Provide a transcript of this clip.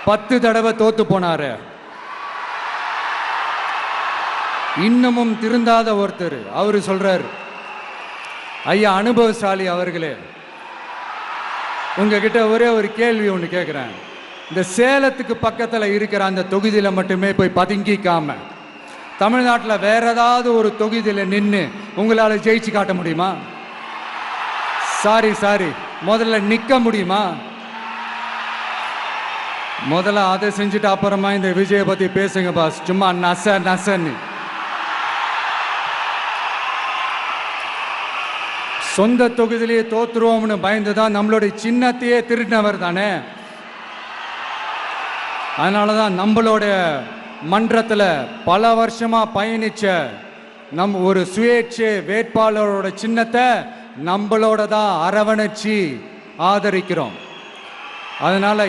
10 தடவை தோத்து போனாரு. இன்னமும் திருந்தாத ஒருத்தர் அவரு சொல்றாரு, ஐயா அனுபவசாலி அவர்களே, உங்ககிட்ட ஒரே ஒரு கேள்வி ஒன்று கேட்குறேன். இந்த சேலத்துக்கு பக்கத்தில் இருக்கிற அந்த தொகுதியில் மட்டுமே போய் பதுங்கிக்காம தமிழ்நாட்டில் வேற ஏதாவது ஒரு தொகுதியில் நின்று உங்களால் ஜெயிச்சு காட்ட முடியுமா? சாரி முதல்ல நிற்க முடியுமா? முதல்ல அதை செஞ்சுட்டு அப்புறமா இந்த விஜயை பற்றி பேசுங்க பாஸ். சும்மா நசன்னு சொந்த தொகுதியிலேயே தோத்துருவோம்னு பயந்துதான் நம்மளுடைய சின்னத்தையே திருடினவர் தானே. அதனால தான் நம்மளோட மன்றத்தில் பல வருஷமா பயணிச்ச ஒரு சுயேட்சை வேட்பாளரோட சின்னத்தை நம்மளோட தான் அரவணைச்சி ஆதரிக்கிறோம். அதனால